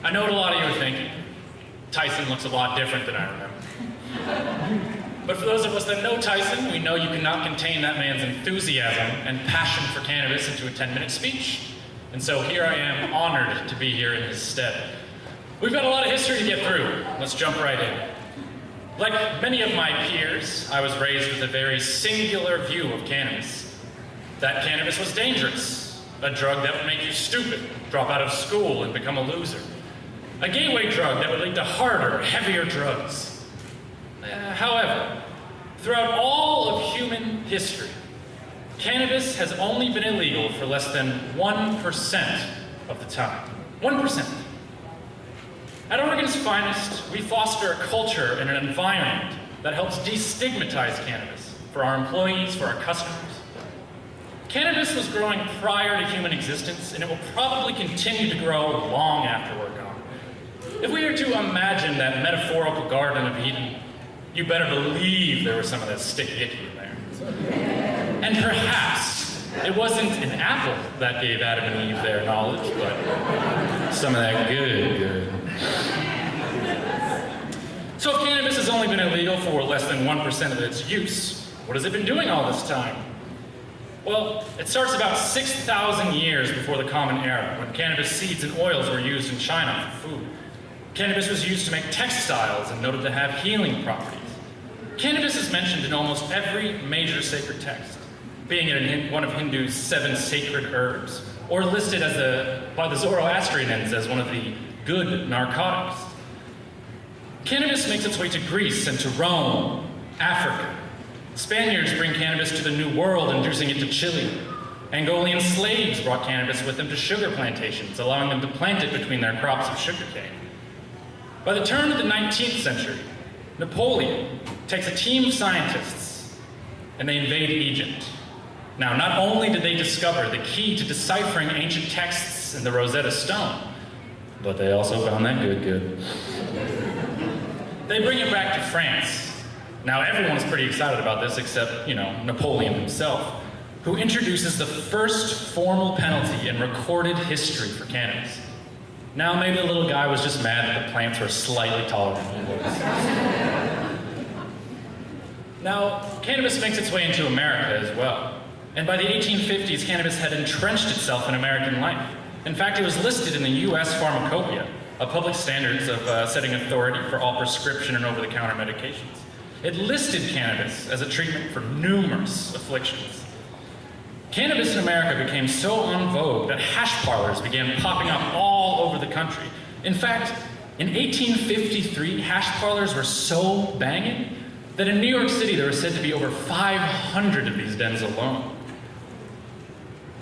I know what a lot of you are thinking. Tyson looks a lot different than I remember. But for those of us that know Tyson, we know you cannot contain that man's enthusiasm and passion for cannabis into a 10-minute speech. And so here I am, honored to be here in his stead. We've got a lot of history to get through. Let's jump right in. Like many of my peers, I was raised with a very singular view of cannabis. That cannabis was dangerous, a drug that would make you stupid, drop out of school, and become a loser. A gateway drug that would lead to harder, heavier drugs. However, throughout all of human history, cannabis has only been illegal for less than 1% of the time. 1%. At Oregon's finest, we foster a culture and an environment that helps destigmatize cannabis for our employees, for our customers. Cannabis was growing prior to human existence, and it will probably continue to grow long after we're gone. If we were to imagine that metaphorical Garden of Eden, you better believe there was some of that sticky icky in there. And perhaps it wasn't an apple that gave Adam and Eve their knowledge, but some of that good. So if cannabis has only been illegal for less than 1% of its use, what has it been doing all this time? Well, it starts about 6,000 years before the Common Era, when cannabis seeds and oils were used in China for food. Cannabis was used to make textiles and noted to have healing properties. Cannabis is mentioned in almost every major sacred text, being it in one of Hindu's 7 sacred herbs, or listed by the Zoroastrians as one of the good narcotics. Cannabis makes its way to Greece and to Rome, Africa. Spaniards bring cannabis to the New World, introducing it to Chile. Angolian slaves brought cannabis with them to sugar plantations, allowing them to plant it between their crops of sugarcane. By the turn of the 19th century, Napoleon takes a team of scientists and they invade Egypt. Now, not only did they discover the key to deciphering ancient texts in the Rosetta Stone, but they also found that good. They bring it back to France. Now, everyone's pretty excited about this except, Napoleon himself, who introduces the first formal penalty in recorded history for cannabis. Now, maybe the little guy was just mad that the plants were slightly taller than he was. Now, cannabis makes its way into America as well. And by the 1850s, cannabis had entrenched itself in American life. In fact, it was listed in the U.S. Pharmacopoeia, a public standards of setting authority for all prescription and over-the-counter medications. It listed cannabis as a treatment for numerous afflictions. Cannabis in America became so en vogue that hash parlors began popping up all over the country. In fact, in 1853, hash parlors were so banging that in New York City there were said to be over 500 of these dens alone.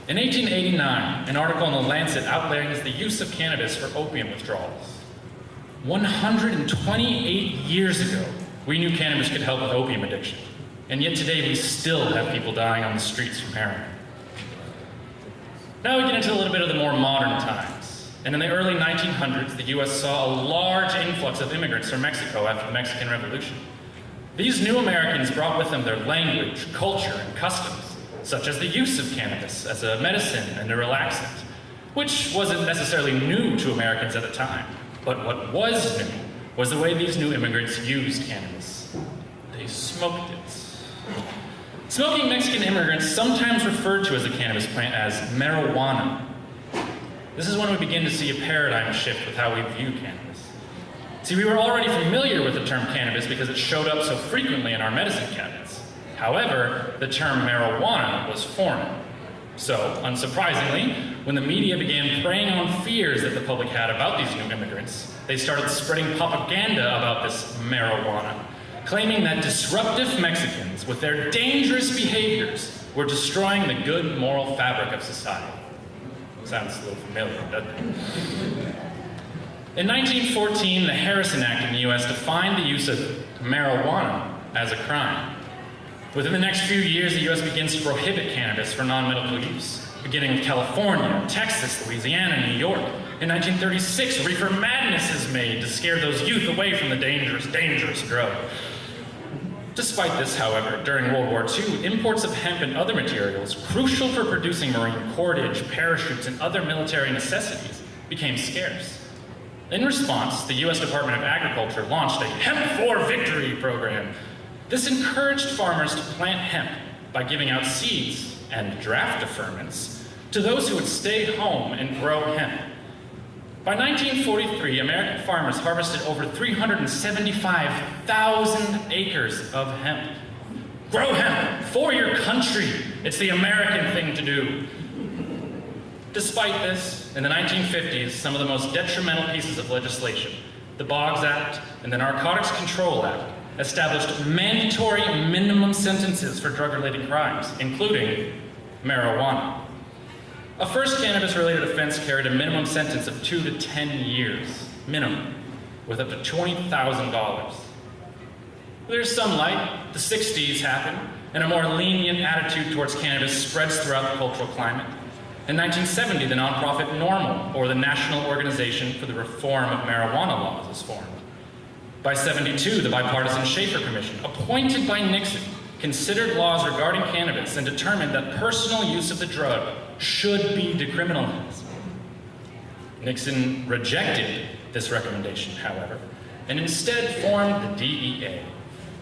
In 1889, an article in The Lancet outlines the use of cannabis for opium withdrawals. 128 years ago, we knew cannabis could help with opium addiction, and yet today we still have people dying on the streets from heroin. Now we get into a little bit of the more modern times. And in the early 1900s, the US saw a large influx of immigrants from Mexico after the Mexican Revolution. These new Americans brought with them their language, culture, and customs, such as the use of cannabis as a medicine and a relaxant, which wasn't necessarily new to Americans at the time. But what was new was the way these new immigrants used cannabis. They smoked it. Smoking Mexican immigrants, sometimes referred to as a cannabis plant as marijuana. This is when we begin to see a paradigm shift with how we view cannabis. See, we were already familiar with the term cannabis because it showed up so frequently in our medicine cabinets. However, the term marijuana was foreign. So, unsurprisingly, when the media began preying on fears that the public had about these new immigrants, they started spreading propaganda about this marijuana, claiming that disruptive Mexicans, with their dangerous behaviors, were destroying the good moral fabric of society. Sounds a little familiar, doesn't it? In 1914, the Harrison Act in the US defined the use of marijuana as a crime. Within the next few years, the US begins to prohibit cannabis for non-medical use, beginning with California, Texas, Louisiana, and New York. In 1936, reefer madness is made to scare those youth away from the dangerous drug. Despite this, however, during World War II, imports of hemp and other materials, crucial for producing marine cordage, parachutes, and other military necessities, became scarce. In response, the US Department of Agriculture launched a Hemp for Victory program. This encouraged farmers to plant hemp by giving out seeds and draft deferments to those who would stay home and grow hemp. By 1943, American farmers harvested over 375,000 acres of hemp. Grow hemp for your country. It's the American thing to do. Despite this, in the 1950s, some of the most detrimental pieces of legislation, the Boggs Act and the Narcotics Control Act, established mandatory minimum sentences for drug-related crimes, including marijuana. A first cannabis-related offense carried a minimum sentence of 2 to 10 years, minimum, with up to $20,000. There's some light. The 60s happened, and a more lenient attitude towards cannabis spreads throughout the cultural climate. In 1970, the nonprofit NORML, or the National Organization for the Reform of Marijuana Laws, is formed. By 72, the bipartisan Schaefer Commission, appointed by Nixon, considered laws regarding cannabis and determined that personal use of the drug should be decriminalized. Nixon rejected this recommendation, however, and instead formed the DEA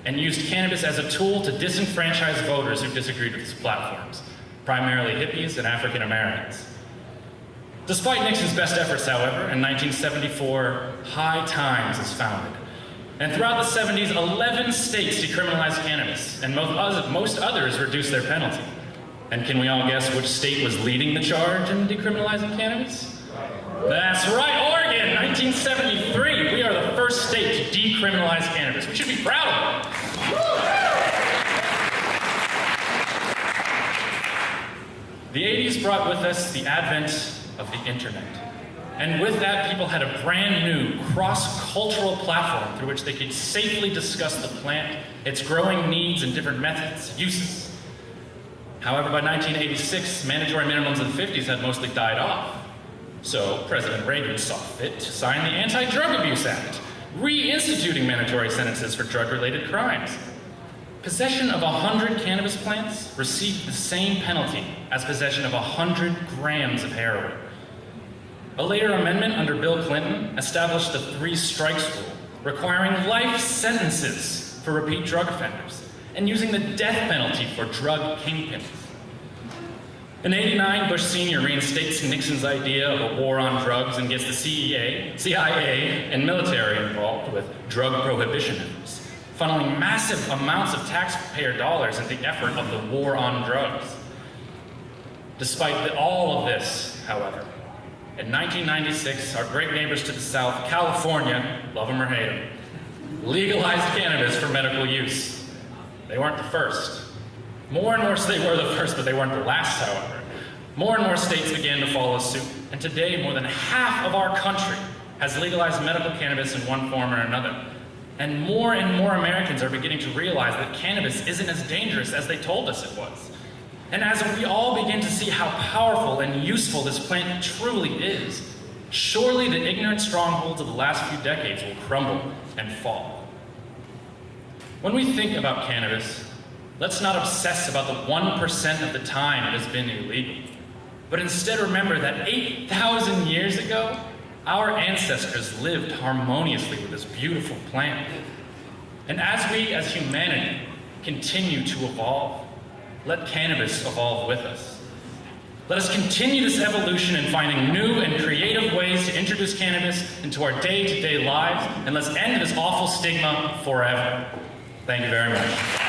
and used cannabis as a tool to disenfranchise voters who disagreed with his platforms, primarily hippies and African Americans. Despite Nixon's best efforts, however, in 1974, High Times is founded. And throughout the 70s, 11 states decriminalized cannabis, and most others reduced their penalty. And can we all guess which state was leading the charge in decriminalizing cannabis? That's right, Oregon, 1973. We are the first state to decriminalize cannabis. We should be proud of it. The 80s brought with us the advent of the internet. And with that, people had a brand new cross-cultural platform through which they could safely discuss the plant, its growing needs, and different methods, uses. However, by 1986, mandatory minimums of the 50s had mostly died off. So President Reagan saw fit to sign the Anti-Drug Abuse Act, reinstituting mandatory sentences for drug-related crimes. Possession of 100 cannabis plants received the same penalty as possession of 100 grams of heroin. A later amendment under Bill Clinton established the 3 strikes rule, requiring life sentences for repeat drug offenders and using the death penalty for drug kingpins. In '89, Bush Sr. reinstates Nixon's idea of a war on drugs and gets the CIA, and military involved with drug prohibition efforts, funneling massive amounts of taxpayer dollars into the effort of the war on drugs. Despite all of this, however, in 1996, our great neighbors to the south, California, love them or hate them, legalized cannabis for medical use. They weren't the first. They were the first, but they weren't the last, however. More and more states began to follow suit, and today more than half of our country has legalized medical cannabis in one form or another. And more Americans are beginning to realize that cannabis isn't as dangerous as they told us it was. And as we all begin to see how powerful and useful this plant truly is, surely the ignorant strongholds of the last few decades will crumble and fall. When we think about cannabis, let's not obsess about the 1% of the time it has been illegal, but instead remember that 8,000 years ago, our ancestors lived harmoniously with this beautiful plant. And as we, as humanity, continue to evolve, let cannabis evolve with us. Let us continue this evolution in finding new and creative ways to introduce cannabis into our day-to-day lives, and let's end this awful stigma forever. Thank you very much.